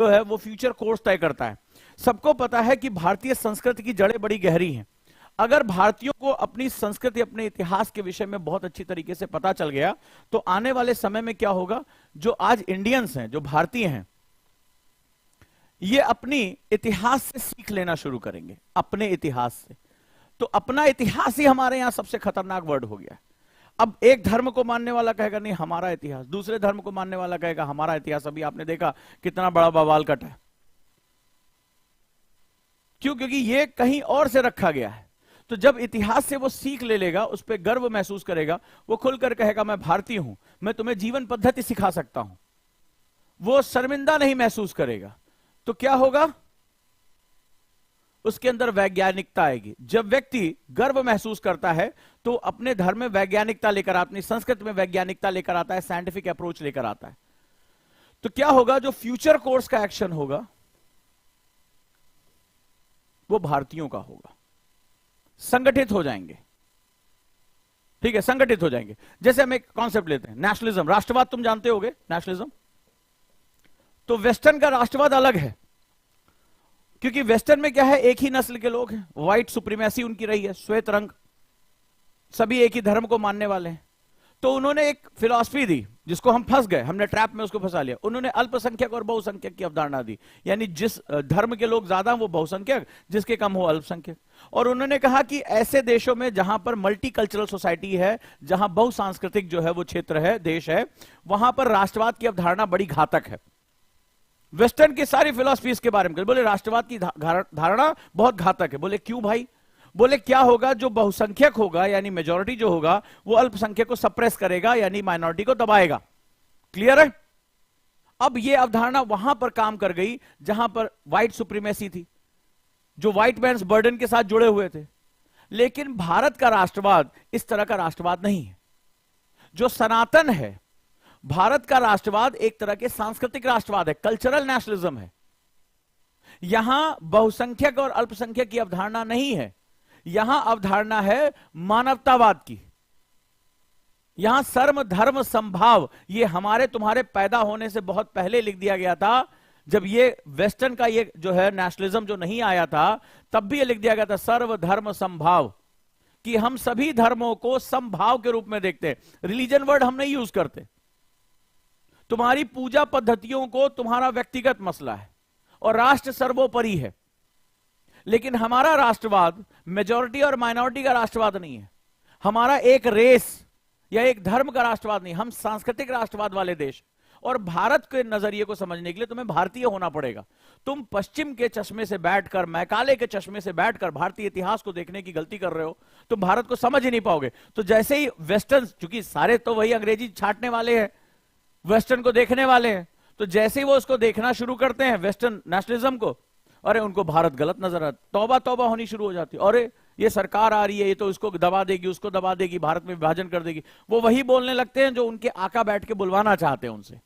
जो है वो फ्यूचर कोर्स तय करता है। सबको पता है कि भारतीय संस्कृति की जड़ें बड़ी गहरी हैं। अगर भारतीयों को अपनी संस्कृति, अपने इतिहास के विषय में बहुत अच्छी तरीके से पता चल गया तो आने वाले समय में क्या होगा, जो आज इंडियंस हैं, जो भारतीय हैं, ये अपनी इतिहास से सीख लेना शुरू करेंगे, अपने इतिहास से। तो अपना इतिहास ही हमारे यहां सबसे खतरनाक वर्ड हो गया है। अब एक धर्म को मानने वाला कहेगा नहीं हमारा इतिहास, दूसरे धर्म को मानने वाला कहेगा हमारा इतिहास। अभी आपने देखा कितना बड़ा बवाल कटा है। क्यों? क्योंकि ये कहीं और से रखा गया है। तो जब इतिहास से वो सीख ले लेगा, उस पर गर्व महसूस करेगा, वो खुलकर कहेगा मैं भारतीय हूं, मैं तुम्हें जीवन पद्धति सिखा सकता हूं, वो शर्मिंदा नहीं महसूस करेगा। तो क्या होगा? उसके अंदर वैज्ञानिकता आएगी। जब व्यक्ति गर्व महसूस करता है तो अपने धर्म में वैज्ञानिकता लेकर आता, अपनी संस्कृति में वैज्ञानिकता लेकर आता है, साइंटिफिक अप्रोच लेकर आता है। तो क्या होगा? जो फ्यूचर कोर्स का एक्शन होगा वो भारतीयों का होगा। संगठित हो जाएंगे, ठीक है, संगठित हो जाएंगे। जैसे हम एक कॉन्सेप्ट लेते हैं, नेशनलिज्म, राष्ट्रवाद। तुम जानते होगे नेशनलिज्म। तो वेस्टर्न का राष्ट्रवाद अलग है, क्योंकि वेस्टर्न में क्या है, एक ही नस्ल के लोग हैं, व्हाइट सुप्रीमेसी उनकी रही है, श्वेत रंग, सभी एक ही धर्म को मानने वाले हैं। तो उन्होंने एक फिलॉसफी दी जिसको हम फंस गए, हमने ट्रैप में उसको फंसा लिया। उन्होंने अल्पसंख्यक और बहुसंख्यक की अवधारणा दी, यानी जिस धर्म के लोग ज्यादा वो बहुसंख्यक, जिसके कम हो अल्पसंख्यक। और उन्होंने कहा कि ऐसे देशों में जहां पर मल्टीकल्चरल सोसाइटी है, जहां बहुसांस्कृतिक जो है वो क्षेत्र है, देश है, वहां पर राष्ट्रवाद की अवधारणा बड़ी घातक है। वेस्टर्न की सारी फिलॉसफी इसके बारे में बोले राष्ट्रवाद की धारणा बहुत घातक है। बोले क्यों भाई? बोले क्या होगा, जो बहुसंख्यक होगा यानी मेजॉरिटी जो होगा वो अल्पसंख्यक को सप्रेस करेगा, यानी माइनॉरिटी को दबाएगा। क्लियर है? अब ये अवधारणा वहां पर काम कर गई जहां पर व्हाइट सुप्रीमेसी थी, जो व्हाइट मैन्स बर्डन के साथ जुड़े हुए थे। लेकिन भारत का राष्ट्रवाद इस तरह का राष्ट्रवाद नहीं है। जो सनातन है, भारत का राष्ट्रवाद एक तरह के सांस्कृतिक राष्ट्रवाद है, कल्चरल नेशनलिज्म है। यहां बहुसंख्यक और अल्पसंख्यक की अवधारणा नहीं है, यहां अवधारणा है मानवतावाद की। यहां सर्व धर्म संभाव, ये हमारे तुम्हारे पैदा होने से बहुत पहले लिख दिया गया था। जब ये वेस्टर्न का ये जो है नेशनलिज्म जो नहीं आया था, तब भी ये लिख दिया गया था सर्व धर्म संभाव, कि हम सभी धर्मों को समभाव के रूप में देखते हैं। रिलीजन वर्ड हम नहीं यूज करते। तुम्हारी पूजा पद्धतियों को तुम्हारा व्यक्तिगत मसला है और राष्ट्र सर्वोपरि है। लेकिन हमारा राष्ट्रवाद मेजॉरिटी और माइनॉरिटी का राष्ट्रवाद नहीं है। हमारा एक रेस या एक धर्म का राष्ट्रवाद नहीं, हम सांस्कृतिक राष्ट्रवाद वाले देश। और भारत के नजरिए को समझने के लिए तुम्हें भारतीय होना पड़ेगा। तुम पश्चिम के चश्मे से बैठकर, मैकाले के चश्मे से बैठकर भारतीय इतिहास को देखने की गलती कर रहे हो, तुम भारत को समझ ही नहीं पाओगे। तो जैसे ही वेस्टर्न, चूंकि सारे तो वही अंग्रेजी छाटने वाले हैं, वेस्टर्न को देखने वाले हैं, तो जैसे ही वो उसको देखना शुरू करते हैं वेस्टर्न नेशनलिज्म को, अरे उनको भारत गलत नजर आता, तौबा तौबा होनी शुरू हो जाती है। अरे ये सरकार आ रही है, ये तो इसको दबा देगी, उसको दबा देगी, भारत में विभाजन कर देगी। वो वही बोलने लगते हैं जो उनके आका बैठ के बुलवाना चाहते हैं उनसे,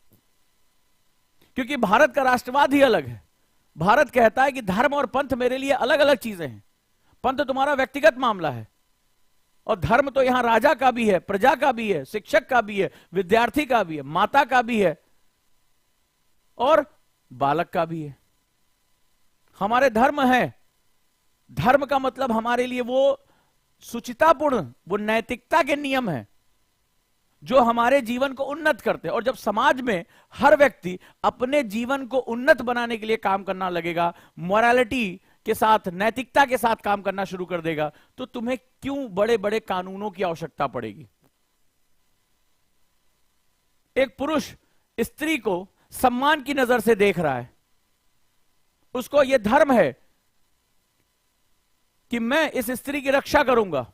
क्योंकि भारत का राष्ट्रवाद ही अलग है। भारत कहता है कि धर्म और पंथ मेरे लिए अलग अलग चीजें हैं। पंथ तुम्हारा व्यक्तिगत मामला है, और धर्म तो यहां राजा का भी है, प्रजा का भी है, शिक्षक का भी है, विद्यार्थी का भी है, माता का भी है और बालक का भी है। हमारे धर्म है। धर्म का मतलब हमारे लिए वो सुचितापूर्ण, वो नैतिकता के नियम है जो हमारे जीवन को उन्नत करते हैं। और जब समाज में हर व्यक्ति अपने जीवन को उन्नत बनाने के लिए काम करना लगेगा, मोरालिटी के साथ, नैतिकता के साथ काम करना शुरू कर देगा, तो तुम्हें क्यों बड़े बड़े कानूनों की आवश्यकता पड़ेगी? एक पुरुष स्त्री को सम्मान की नजर से देख रहा है, उसको यह धर्म है कि मैं इस स्त्री की रक्षा करूंगा,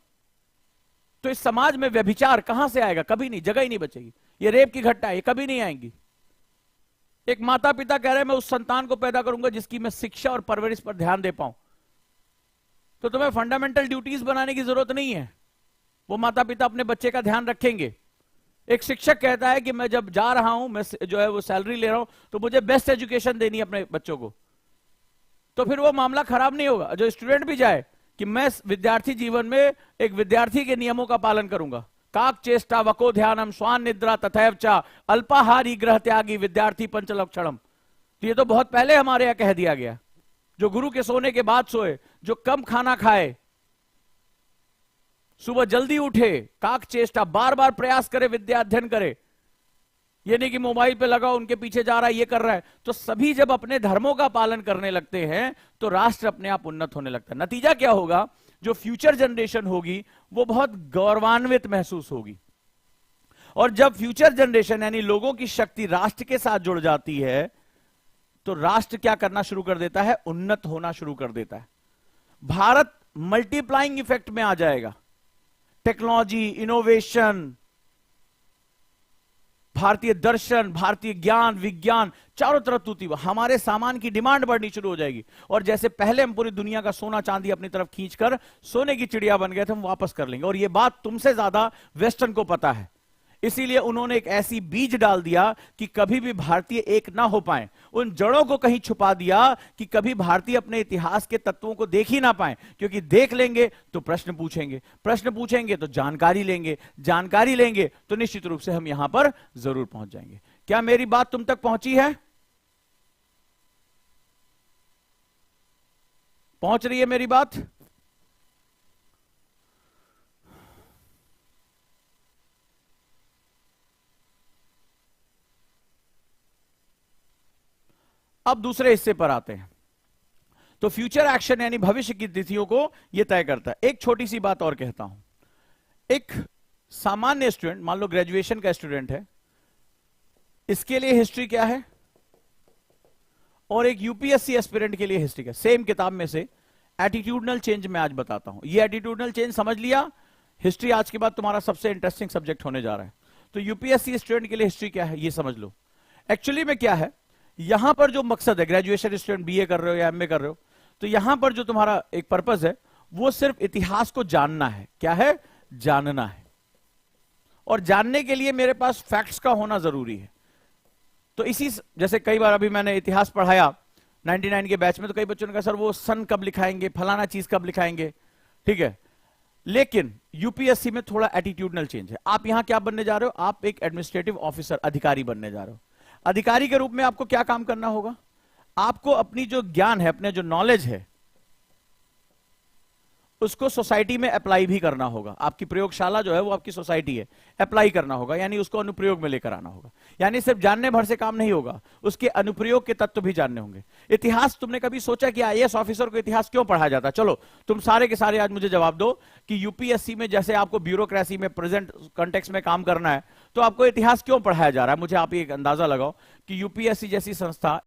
तो इस समाज में व्यभिचार कहां से आएगा? कभी नहीं, जगह ही नहीं बचेगी। ये रेप की घटना है, कभी नहीं आएंगी। एक माता पिता कह रहे हैं मैं उस संतान को पैदा करूंगा जिसकी मैं शिक्षा और परवरिश पर ध्यान दे पाऊं, तो तुम्हें फंडामेंटल ड्यूटीज बनाने की जरूरत नहीं है, वो माता पिता अपने बच्चे का ध्यान रखेंगे। एक शिक्षक कहता है कि मैं जब जा रहा हूं, मैं जो है वो सैलरी ले रहा हूं, तो मुझे बेस्ट एजुकेशन देनी है अपने बच्चों को, तो फिर वो मामला खराब नहीं होगा। जो स्टूडेंट भी जाए कि मैं विद्यार्थी जीवन में एक विद्यार्थी के नियमों का पालन करूंगा, काक चेष्टा वको ध्यानम स्वान निद्रा तथैव च अल्पाहारी ग्रह त्यागी विद्यार्थी पंचलक्षणम, तो ये तो बहुत पहले हमारे यहां कह दिया गया, जो गुरु के सोने के बाद सोए, जो कम खाना खाए, सुबह जल्दी उठे, काक चेष्टा, बार बार प्रयास करे, विद्या अध्ययन करे, ये नहीं कि मोबाइल पे लगा उनके पीछे जा रहा है, ये कर रहा है। तो सभी जब अपने धर्मों का पालन करने लगते हैं तो राष्ट्र अपने आप उन्नत होने लगता है। नतीजा क्या होगा, जो फ्यूचर जनरेशन होगी वो बहुत गौरवान्वित महसूस होगी। और जब फ्यूचर जनरेशन यानी लोगों की शक्ति राष्ट्र के साथ जुड़ जाती है तो राष्ट्र क्या करना शुरू कर देता है, उन्नत होना शुरू कर देता है। भारत मल्टीप्लाइंग इफेक्ट में आ जाएगा। टेक्नोलॉजी, इनोवेशन, भारतीय दर्शन, भारतीय ज्ञान, विज्ञान, चारों तरफ तूती, हमारे सामान की डिमांड बढ़नी शुरू हो जाएगी। और जैसे पहले हम पूरी दुनिया का सोना चांदी अपनी तरफ खींचकर सोने की चिड़िया बन गए थे, हम वापस कर लेंगे। और यह बात तुमसे ज्यादा वेस्टर्न को पता है, इसीलिए उन्होंने एक ऐसी बीज डाल दिया कि कभी भी भारतीय एक ना हो पाए, उन जड़ों को कहीं छुपा दिया कि कभी भारतीय अपने इतिहास के तत्वों को देख ही ना पाए, क्योंकि देख लेंगे तो प्रश्न पूछेंगे, प्रश्न पूछेंगे तो जानकारी लेंगे, जानकारी लेंगे तो निश्चित रूप से हम यहां पर जरूर पहुंच जाएंगे। क्या मेरी बात तुम तक पहुंची है? पहुंच रही है मेरी बात? अब दूसरे हिस्से पर आते हैं। तो फ्यूचर एक्शन यानी भविष्य की तिथियों को यह तय करता है। एक छोटी सी बात और कहता हूं, एक सामान्य स्टूडेंट, मान लो ग्रेजुएशन का स्टूडेंट है, इसके लिए हिस्ट्री क्या है, और एक यूपीएससी एस्पिरेंट के लिए हिस्ट्री क्या, सेम किताब में से एटीट्यूडनल चेंज मैं आज बताता हूं। ये एटीट्यूडनल चेंज समझ लिया, हिस्ट्री आज के बाद तुम्हारा सबसे इंटरेस्टिंग सब्जेक्ट होने जा रहा है। तो यूपीएससी स्टूडेंट के लिए हिस्ट्री क्या है ये समझ लो। एक्चुअली में क्या है, यहां पर जो मकसद है, ग्रेजुएशन स्टूडेंट बीए कर रहे हो या एमए कर रहे हो, तो यहां पर जो तुम्हारा एक पर्पस है वो सिर्फ इतिहास को जानना है। क्या है? जानना है। और जानने के लिए मेरे पास फैक्ट्स का होना जरूरी है। तो इसी, जैसे कई बार अभी मैंने इतिहास पढ़ाया 99 के बैच में, तो कई बच्चों ने कहा सर वो सन कब लिखाएंगे, फलाना चीज कब लिखाएंगे, ठीक है। लेकिन यूपीएससी में थोड़ा एटीट्यूडनल चेंज है। आप यहां क्या बनने जा रहे हो, आप एक एडमिनिस्ट्रेटिव ऑफिसर, अधिकारी बनने जा रहे हो। अधिकारी के रूप में आपको क्या काम करना होगा, आपको अपनी जो ज्ञान है, अपने जो नॉलेज है, उसको सोसाइटी में अप्लाई भी करना होगा। आपकी प्रयोगशाला जो है वो आपकी सोसाइटी है, अप्लाई करना होगा, यानी उसको अनुप्रयोग में लेकर आना होगा। यानी सिर्फ जानने भर से काम नहीं होगा, उसके अनुप्रयोग के तत्व भी जानने होंगे। इतिहास, तुमने कभी सोचा कि आईएएस ऑफिसर को इतिहास क्यों पढ़ाया जाता? चलो तुम सारे के सारे आज मुझे जवाब दो कि यूपीएससी में जैसे आपको ब्यूरोक्रेसी में, प्रेजेंट कॉन्टेक्स्ट में काम करना है, तो आपको इतिहास क्यों पढ़ाया जा रहा है? मुझे आप एक अंदाजा लगाओ कि यूपीएससी जैसी संस्था